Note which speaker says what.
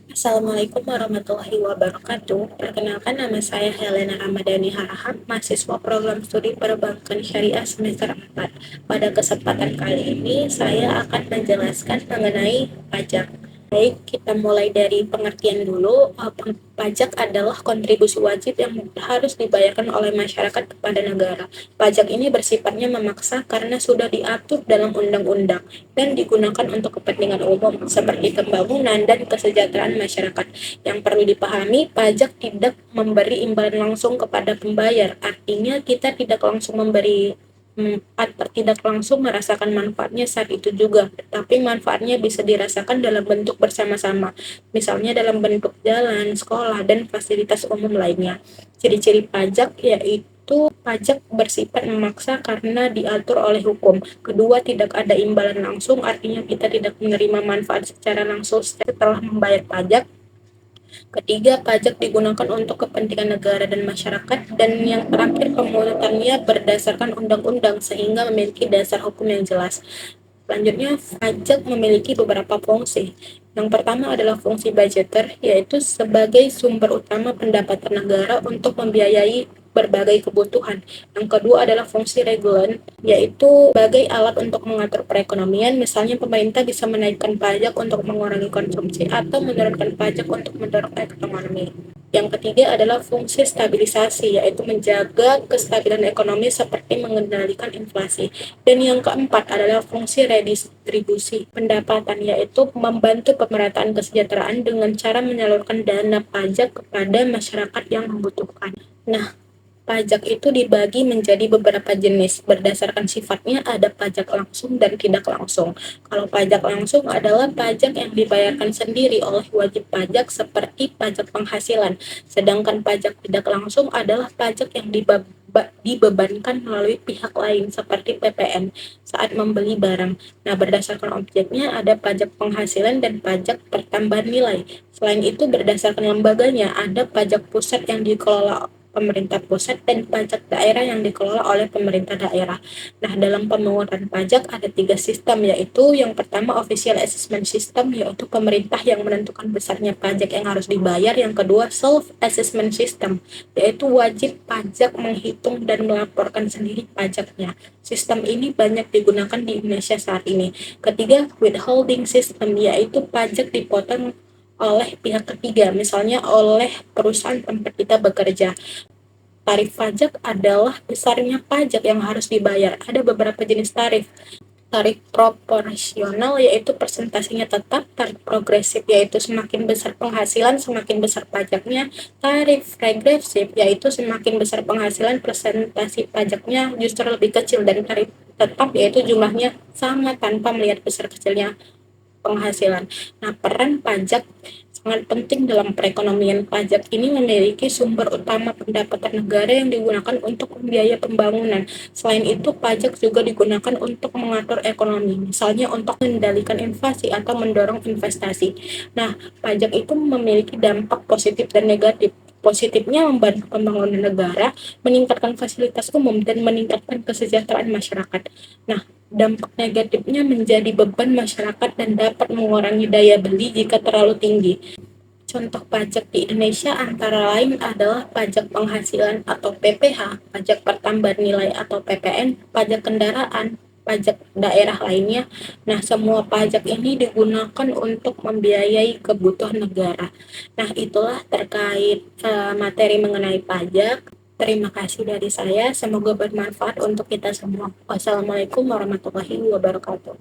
Speaker 1: Assalamualaikum warahmatullahi wabarakatuh. Perkenalkan, nama saya Helena Ramadhani Harahap, mahasiswa program studi perbankan syariah semester 4. Pada kesempatan kali ini, saya akan menjelaskan mengenai pajak. Baik, kita mulai dari pengertian dulu. Pajak adalah kontribusi wajib yang harus dibayarkan oleh masyarakat kepada negara. Pajak ini bersifatnya memaksa karena sudah diatur dalam undang-undang dan digunakan untuk kepentingan umum seperti pembangunan dan kesejahteraan masyarakat. Yang perlu dipahami, pajak tidak memberi imbalan langsung kepada pembayar. Artinya kita tidak langsung memberi atau tidak langsung merasakan manfaatnya saat itu juga, tapi manfaatnya bisa dirasakan dalam bentuk bersama-sama, misalnya dalam bentuk jalan, sekolah, dan fasilitas umum lainnya. Ciri-ciri pajak yaitu pajak bersifat memaksa karena diatur oleh hukum. Kedua, tidak ada imbalan langsung, artinya kita tidak menerima manfaat secara langsung setelah membayar pajak. Ketiga, pajak digunakan untuk kepentingan negara dan masyarakat. Dan yang terakhir, pemungutannya berdasarkan undang-undang sehingga memiliki dasar hukum yang jelas. Selanjutnya, pajak memiliki beberapa fungsi. Yang pertama adalah fungsi budgeter, yaitu sebagai sumber utama pendapatan negara untuk membiayai berbagai kebutuhan. Yang kedua adalah fungsi regulan, yaitu sebagai alat untuk mengatur perekonomian. Misalnya pemerintah bisa menaikkan pajak untuk mengurangi konsumsi atau menurunkan pajak untuk mendorong ekonomi. Yang ketiga adalah fungsi stabilisasi, yaitu menjaga kestabilan ekonomi seperti mengendalikan inflasi. Dan yang keempat adalah fungsi redistribusi pendapatan, yaitu membantu pemerataan kesejahteraan dengan cara menyalurkan dana pajak kepada masyarakat yang membutuhkan. Nah, pajak itu dibagi menjadi beberapa jenis. Berdasarkan sifatnya ada pajak langsung dan tidak langsung. Kalau pajak langsung adalah pajak yang dibayarkan sendiri oleh wajib pajak seperti pajak penghasilan. Sedangkan pajak tidak langsung adalah pajak yang dibebankan melalui pihak lain seperti PPN saat membeli barang. Nah, berdasarkan objeknya ada pajak penghasilan dan pajak pertambahan nilai. Selain itu, berdasarkan lembaganya ada pajak pusat yang dikelola pemerintah pusat dan pajak daerah yang dikelola oleh pemerintah daerah. Nah, dalam pemungutan pajak ada 3 sistem, yaitu yang pertama official assessment system, yaitu pemerintah yang menentukan besarnya pajak yang harus dibayar. Yang kedua self assessment system, yaitu wajib pajak menghitung dan melaporkan sendiri pajaknya. Sistem ini banyak digunakan di Indonesia saat ini. Ketiga, withholding system, yaitu pajak dipotong oleh pihak ketiga, misalnya oleh perusahaan tempat kita bekerja. Tarif pajak adalah besarnya pajak yang harus dibayar. Ada beberapa jenis tarif. Tarif proporsional yaitu persentasenya tetap, tarif progresif yaitu semakin besar penghasilan semakin besar pajaknya, tarif regresif yaitu semakin besar penghasilan presentasi pajaknya justru lebih kecil, dan tarif tetap yaitu jumlahnya sama tanpa melihat besar kecilnya penghasilan. Nah, peran pajak sangat penting dalam perekonomian. Pajak ini memiliki sumber utama pendapatan negara yang digunakan untuk membiayai pembangunan. Selain itu, pajak juga digunakan untuk mengatur ekonomi, misalnya untuk mengendalikan inflasi atau mendorong investasi. Nah, pajak itu memiliki dampak positif dan negatif. Positifnya membantu pembangunan negara, meningkatkan fasilitas umum, dan meningkatkan kesejahteraan masyarakat. Nah, dampak negatifnya menjadi beban masyarakat dan dapat mengurangi daya beli jika terlalu tinggi. Contoh pajak di Indonesia antara lain adalah pajak penghasilan atau PPH, pajak pertambahan nilai atau PPN, pajak kendaraan, pajak daerah lainnya. Nah, semua pajak ini digunakan untuk membiayai kebutuhan negara. Nah, itulah terkait materi mengenai pajak. Terima kasih dari saya, semoga bermanfaat untuk kita semua. Wassalamualaikum warahmatullahi wabarakatuh.